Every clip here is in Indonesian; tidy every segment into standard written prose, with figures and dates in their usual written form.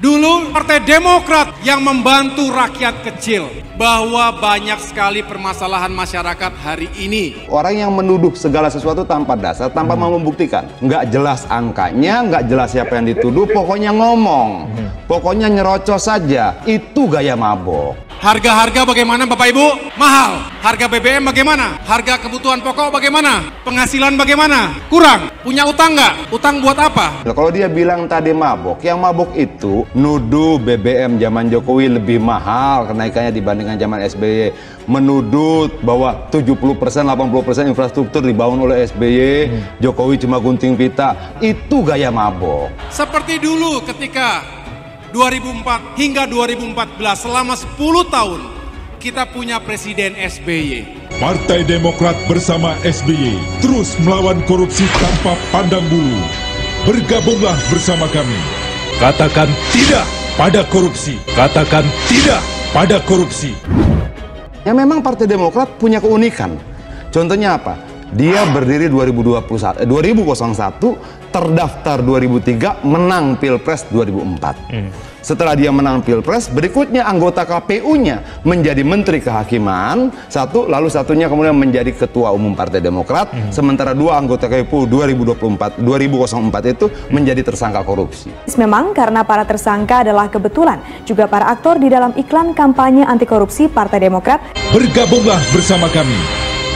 Dulu Partai Demokrat yang membantu rakyat kecil, bahwa banyak sekali permasalahan masyarakat hari ini. Orang yang menuduh segala sesuatu tanpa dasar, tanpa mau membuktikan. Nggak jelas angkanya, nggak jelas siapa yang dituduh, pokoknya ngomong. Pokoknya nyerocos saja, itu gaya mabok. Harga-harga bagaimana Bapak Ibu? Mahal. Harga BBM bagaimana? Harga kebutuhan pokok bagaimana? Penghasilan bagaimana? Kurang. Punya utang nggak? Utang buat apa? Nah, kalau dia bilang tadi mabok, yang mabok itu nuduh BBM zaman Jokowi lebih mahal kenaikannya dibandingkan zaman SBY. Menuduh bahwa 70%, 80% infrastruktur dibangun oleh SBY, Jokowi cuma gunting pita. Itu gaya mabok. Seperti dulu ketika 2004 hingga 2014, selama 10 tahun kita punya Presiden SBY. Partai Demokrat bersama SBY terus melawan korupsi tanpa pandang bulu. Bergabunglah bersama kami. Katakan tidak pada korupsi. Katakan tidak pada korupsi. Ya memang Partai Demokrat punya keunikan. Contohnya apa? Dia berdiri 2001, terdaftar 2003, menang Pilpres 2004. Setelah dia menang Pilpres, berikutnya anggota KPU-nya menjadi Menteri Kehakiman, satu, lalu satunya kemudian menjadi Ketua Umum Partai Demokrat, sementara dua anggota KPU 2004 itu menjadi tersangka korupsi. Memang karena para tersangka adalah kebetulan juga para aktor di dalam iklan kampanye anti korupsi Partai Demokrat. Bergabunglah bersama kami.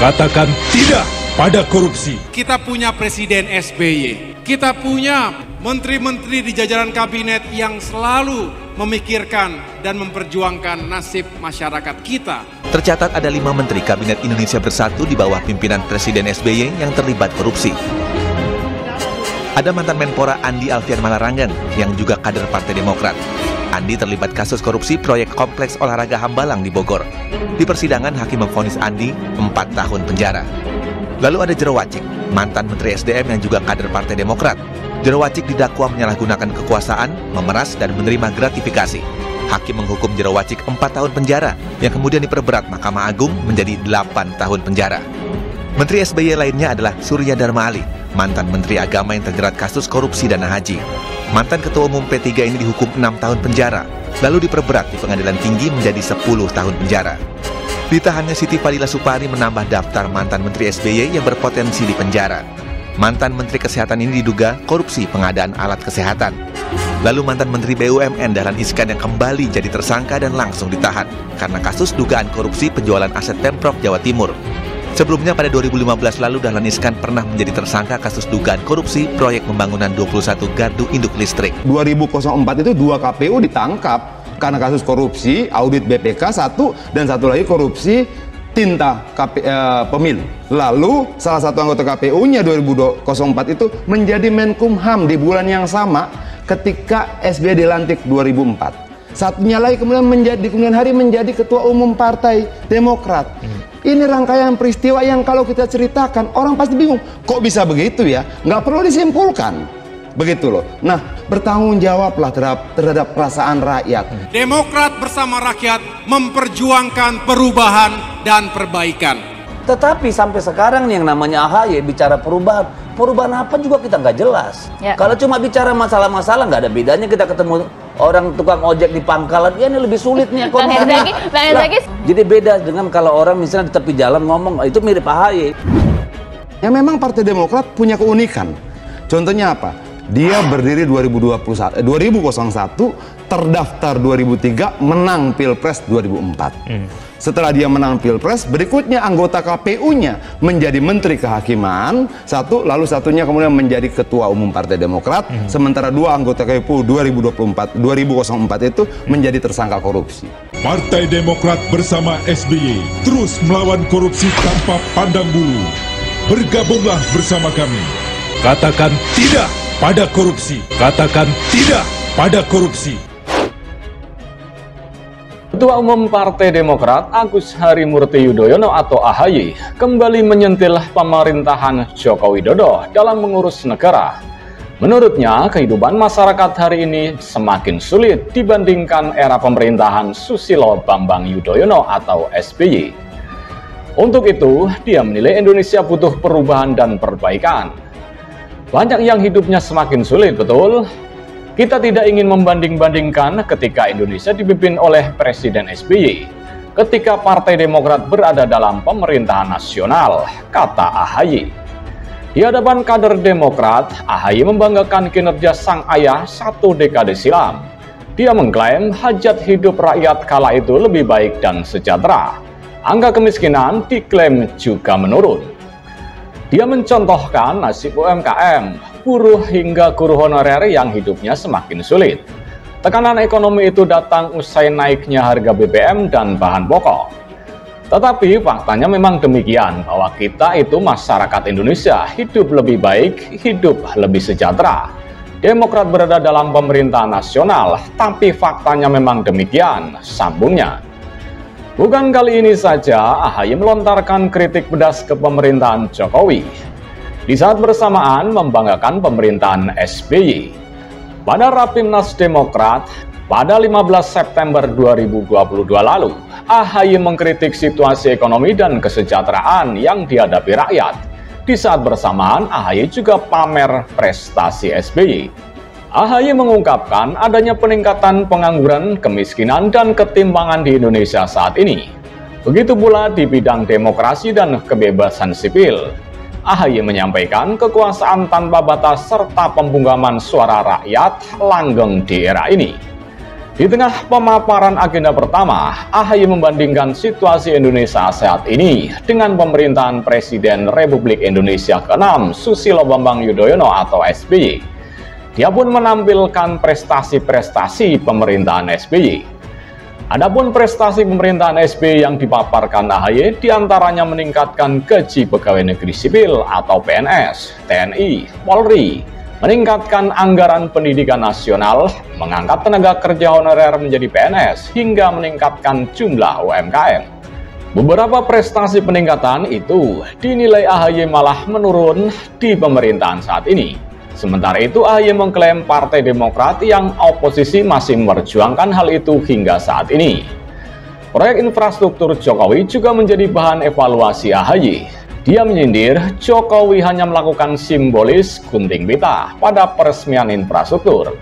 Katakan tidak pada korupsi. Kita punya Presiden SBY. Kita punya menteri-menteri di jajaran kabinet yang selalu memikirkan dan memperjuangkan nasib masyarakat kita. Tercatat ada 5 menteri Kabinet Indonesia Bersatu di bawah pimpinan Presiden SBY yang terlibat korupsi. Ada mantan Menpora Andi Alfian Malarangeng yang juga kader Partai Demokrat. Andi terlibat kasus korupsi proyek kompleks olahraga Hambalang di Bogor. Di persidangan, hakim memvonis Andi 4 tahun penjara. Lalu ada Jero Wacik, mantan Menteri SDM yang juga kader Partai Demokrat. Jero Wacik didakwa menyalahgunakan kekuasaan, memeras, dan menerima gratifikasi. Hakim menghukum Jero Wacik 4 tahun penjara, yang kemudian diperberat Mahkamah Agung menjadi 8 tahun penjara. Menteri SBY lainnya adalah Surya Dharma Ali, mantan Menteri Agama yang terjerat kasus korupsi dana haji. Mantan Ketua Umum P3 ini dihukum 6 tahun penjara, lalu diperberat di Pengadilan Tinggi menjadi 10 tahun penjara. Ditahannya Siti Fadila Supari menambah daftar mantan Menteri SBY yang berpotensi di penjara. Mantan Menteri Kesehatan ini diduga korupsi pengadaan alat kesehatan. Lalu mantan Menteri BUMN Dahlan Iskan yang kembali jadi tersangka dan langsung ditahan karena kasus dugaan korupsi penjualan aset Pemprov Jawa Timur. Sebelumnya pada 2015 lalu Dahlan Iskan pernah menjadi tersangka kasus dugaan korupsi proyek pembangunan 21 gardu induk listrik. 2004 itu 2 KPU ditangkap karena kasus korupsi, audit BPK satu, dan satu lagi korupsi tinta pemilu. Lalu salah satu anggota KPU-nya 2004 itu menjadi Menkumham di bulan yang sama ketika SBY dilantik 2004. Satunya lagi kemudian kemudian hari menjadi Ketua Umum Partai Demokrat. Ini rangkaian peristiwa yang kalau kita ceritakan orang pasti bingung, kok bisa begitu ya? Nggak perlu disimpulkan. Begitu loh. Nah, bertanggung jawablah terhadap perasaan rakyat. Demokrat bersama rakyat memperjuangkan perubahan dan perbaikan. Tetapi sampai sekarang nih yang namanya AHY bicara perubahan. Perubahan apa juga kita nggak jelas. Ya. Kalau cuma bicara masalah-masalah nggak ada bedanya kita ketemu orang tukang ojek di pangkalan. Ya ini lebih sulit nih ekonominya. Jadi beda dengan kalau orang misalnya di tepi jalan ngomong, itu mirip AHY. Ya memang Partai Demokrat punya keunikan. Contohnya apa? Dia berdiri 2001, terdaftar 2003, menang Pilpres 2004. Setelah dia menang Pilpres, berikutnya anggota KPU-nya menjadi Menteri Kehakiman, satu, lalu satunya kemudian menjadi Ketua Umum Partai Demokrat, sementara dua anggota KPU 2004 itu menjadi tersangka korupsi. Partai Demokrat bersama SBY terus melawan korupsi tanpa pandang bulu. Bergabunglah bersama kami. Katakan tidak pada korupsi. Katakan tidak pada korupsi. Ketua Umum Partai Demokrat Agus Harimurti Yudhoyono atau AHY kembali menyentil pemerintahan Joko Widodo dalam mengurus negara. Menurutnya, kehidupan masyarakat hari ini semakin sulit dibandingkan era pemerintahan Susilo Bambang Yudhoyono atau SBY. Untuk itu, dia menilai Indonesia butuh perubahan dan perbaikan. Banyak yang hidupnya semakin sulit, betul? Kita tidak ingin membanding-bandingkan ketika Indonesia dipimpin oleh Presiden SBY, ketika Partai Demokrat berada dalam pemerintahan nasional, kata AHY. Di hadapan kader Demokrat, AHY membanggakan kinerja sang ayah 1 dekade silam. Dia mengklaim hajat hidup rakyat kala itu lebih baik dan sejahtera. Angka kemiskinan diklaim juga menurun. Dia mencontohkan nasib UMKM, buruh hingga guru honorer yang hidupnya semakin sulit. Tekanan ekonomi itu datang usai naiknya harga BBM dan bahan pokok. Tetapi faktanya memang demikian, bahwa kita itu masyarakat Indonesia hidup lebih baik, hidup lebih sejahtera. Demokrat berada dalam pemerintahan nasional, tapi faktanya memang demikian, sambungnya. Bukan kali ini saja AHY melontarkan kritik pedas ke pemerintahan Jokowi. Di saat bersamaan membanggakan pemerintahan SBY. Pada Rapimnas Demokrat pada 15 September 2022 lalu, AHY mengkritik situasi ekonomi dan kesejahteraan yang dihadapi rakyat. Di saat bersamaan, AHY juga pamer prestasi SBY. AHY mengungkapkan adanya peningkatan pengangguran, kemiskinan, dan ketimpangan di Indonesia saat ini. Begitu pula di bidang demokrasi dan kebebasan sipil. AHY menyampaikan kekuasaan tanpa batas serta pembungkaman suara rakyat langgeng di era ini. Di tengah pemaparan agenda pertama, AHY membandingkan situasi Indonesia saat ini dengan pemerintahan Presiden Republik Indonesia ke-6 Susilo Bambang Yudhoyono atau SBY. Dia pun menampilkan prestasi-prestasi pemerintahan SBY. Adapun prestasi pemerintahan SBY yang dipaparkan AHY diantaranya meningkatkan gaji pegawai negeri sipil atau PNS, TNI, Polri, meningkatkan anggaran pendidikan nasional, mengangkat tenaga kerja honorer menjadi PNS, hingga meningkatkan jumlah UMKM. Beberapa prestasi peningkatan itu dinilai AHY malah menurun di pemerintahan saat ini. Sementara itu AHY mengklaim Partai Demokrat yang oposisi masih memperjuangkan hal itu hingga saat ini. Proyek infrastruktur Jokowi juga menjadi bahan evaluasi AHY. Dia menyindir Jokowi hanya melakukan simbolis gunting pita pada peresmian infrastruktur.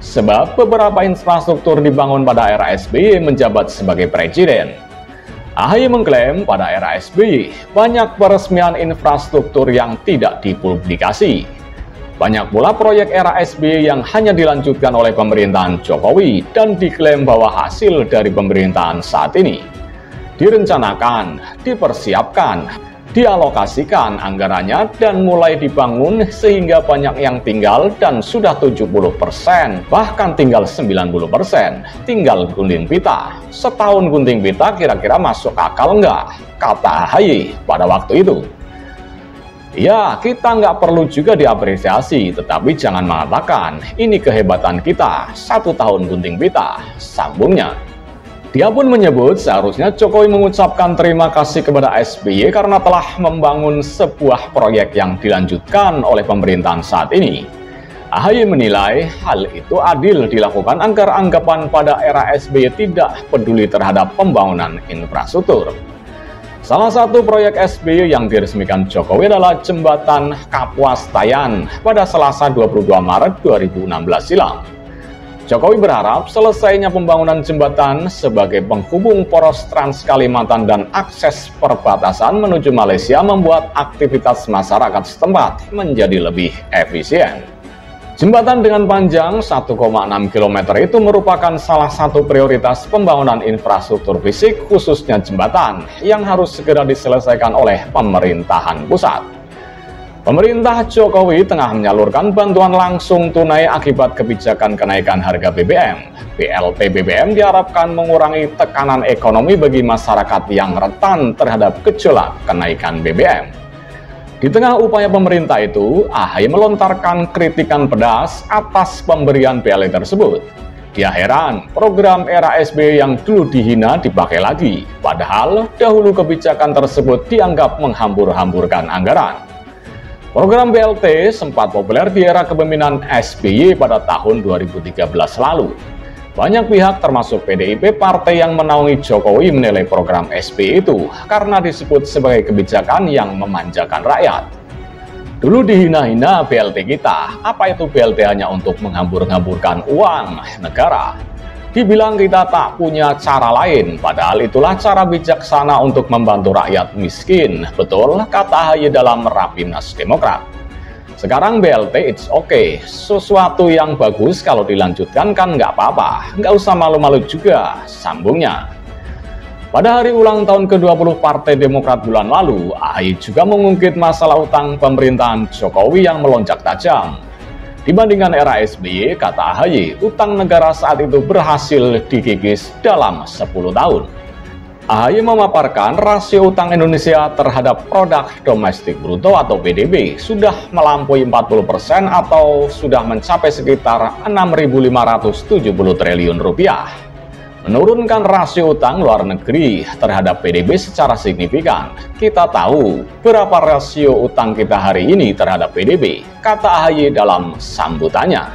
Sebab beberapa infrastruktur dibangun pada era SBY menjabat sebagai presiden. AHY mengklaim pada era SBY banyak peresmian infrastruktur yang tidak dipublikasi. Banyak pula proyek era SBY yang hanya dilanjutkan oleh pemerintahan Jokowi dan diklaim bahwa hasil dari pemerintahan saat ini. Direncanakan, dipersiapkan, dialokasikan anggarannya dan mulai dibangun sehingga banyak yang tinggal dan sudah 70%, bahkan tinggal 90%, tinggal gunting pita. Setahun gunting pita kira-kira masuk akal enggak? Kata AHY pada waktu itu. Ya, kita nggak perlu juga diapresiasi, tetapi jangan mengatakan ini kehebatan kita, 1 tahun gunting pita, sambungnya. Dia pun menyebut seharusnya Jokowi mengucapkan terima kasih kepada SBY karena telah membangun sebuah proyek yang dilanjutkan oleh pemerintahan saat ini. AHY menilai hal itu adil dilakukan agar anggapan pada era SBY tidak peduli terhadap pembangunan infrastruktur. Salah satu proyek SBY yang diresmikan Jokowi adalah Jembatan Kapuas-Tayan pada Selasa 22 Maret 2016 silam. Jokowi berharap selesainya pembangunan jembatan sebagai penghubung poros Trans Kalimantan dan akses perbatasan menuju Malaysia membuat aktivitas masyarakat setempat menjadi lebih efisien. Jembatan dengan panjang 1,6 km itu merupakan salah satu prioritas pembangunan infrastruktur fisik khususnya jembatan yang harus segera diselesaikan oleh pemerintahan pusat. Pemerintah Jokowi tengah menyalurkan bantuan langsung tunai akibat kebijakan kenaikan harga BBM. BLT BBM diharapkan mengurangi tekanan ekonomi bagi masyarakat yang rentan terhadap gejolak kenaikan BBM. Di tengah upaya pemerintah itu, AHY melontarkan kritikan pedas atas pemberian BLT tersebut. Dia heran, program era SBY yang dulu dihina dipakai lagi, padahal dahulu kebijakan tersebut dianggap menghambur-hamburkan anggaran. Program BLT sempat populer di era kepemimpinan SBY pada tahun 2013 lalu. Banyak pihak termasuk PDIP, partai yang menaungi Jokowi, menilai program SBY itu karena disebut sebagai kebijakan yang memanjakan rakyat. Dulu dihina-hina BLT kita. Apa itu BLT? Hanya untuk menghambur-hamburkan uang negara. Dibilang kita tak punya cara lain, padahal itulah cara bijaksana untuk membantu rakyat miskin. Betul kata AHY dalam Rapimnas Demokrat. Sekarang BLT it's okay, sesuatu yang bagus kalau dilanjutkan kan nggak apa-apa, nggak usah malu-malu juga, sambungnya. Pada hari ulang tahun ke-20 Partai Demokrat bulan lalu, AHY juga mengungkit masalah utang pemerintahan Jokowi yang melonjak tajam. Dibandingkan era SBY, kata AHY, utang negara saat itu berhasil dikikis dalam 10 tahun. AHY memaparkan rasio utang Indonesia terhadap produk domestik bruto atau PDB sudah melampaui 40% atau sudah mencapai sekitar 6.570 triliun rupiah. Menurunkan rasio utang luar negeri terhadap PDB secara signifikan. Kita tahu berapa rasio utang kita hari ini terhadap PDB, kata AHY dalam sambutannya.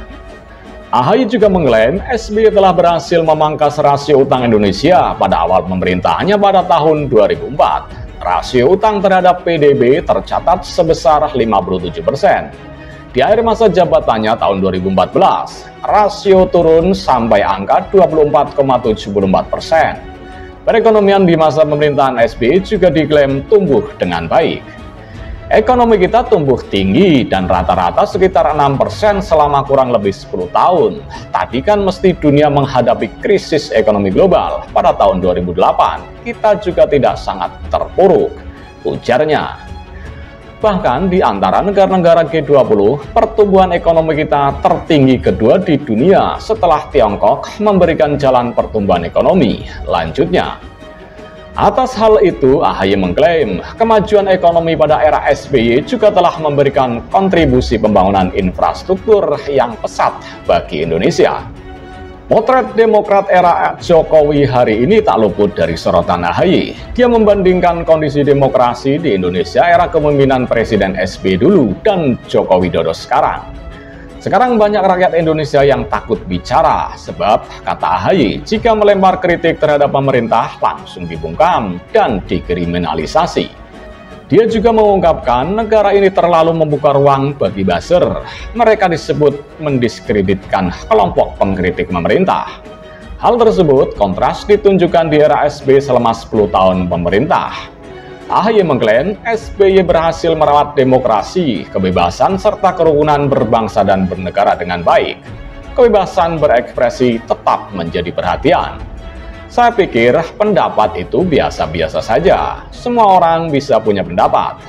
AHY juga mengklaim SBY telah berhasil memangkas rasio utang Indonesia pada awal pemerintahannya pada tahun 2004. Rasio utang terhadap PDB tercatat sebesar 57%. Di akhir masa jabatannya tahun 2014, rasio turun sampai angka 24,74%. Perekonomian di masa pemerintahan SBY juga diklaim tumbuh dengan baik. Ekonomi kita tumbuh tinggi dan rata-rata sekitar 6% selama kurang lebih 10 tahun. Tadi kan mesti dunia menghadapi krisis ekonomi global pada tahun 2008. Kita juga tidak sangat terpuruk, ujarnya. Bahkan di antara negara-negara G20, pertumbuhan ekonomi kita tertinggi kedua di dunia setelah Tiongkok memberikan jalan pertumbuhan ekonomi. Lanjutnya, atas hal itu AHY mengklaim kemajuan ekonomi pada era SBY juga telah memberikan kontribusi pembangunan infrastruktur yang pesat bagi Indonesia. Potret Demokrat era Jokowi hari ini tak luput dari sorotan AHY. Dia membandingkan kondisi demokrasi di Indonesia era kepemimpinan Presiden SBY dulu dan Joko Widodo sekarang. Sekarang banyak rakyat Indonesia yang takut bicara, sebab kata AHY, jika melempar kritik terhadap pemerintah langsung dibungkam dan dikriminalisasi. Dia juga mengungkapkan negara ini terlalu membuka ruang bagi buzzer. Mereka disebut mendiskreditkan kelompok pengkritik pemerintah. Hal tersebut kontras ditunjukkan di era SBY selama 10 tahun pemerintah. AHY mengklaim SBY berhasil merawat demokrasi, kebebasan, serta kerukunan berbangsa dan bernegara dengan baik. Kebebasan berekspresi tetap menjadi perhatian. Saya pikir pendapat itu biasa-biasa saja. Semua orang bisa punya pendapat.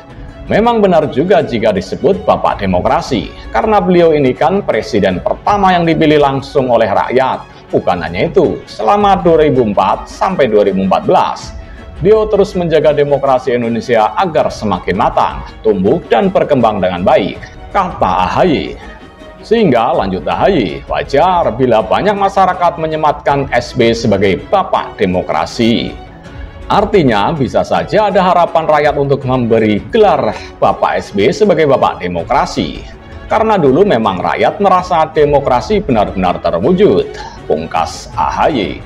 Memang benar juga jika disebut Bapak Demokrasi, karena beliau ini kan presiden pertama yang dipilih langsung oleh rakyat. Bukan hanya itu, selama 2004 sampai 2014, beliau terus menjaga demokrasi Indonesia agar semakin matang, tumbuh, dan berkembang dengan baik, kata AHY. Sehingga lanjut AHY, wajar bila banyak masyarakat menyematkan SBY sebagai Bapak Demokrasi. Artinya bisa saja ada harapan rakyat untuk memberi gelar Bapak SBY sebagai Bapak Demokrasi. Karena dulu memang rakyat merasa demokrasi benar-benar terwujud, pungkas AHY.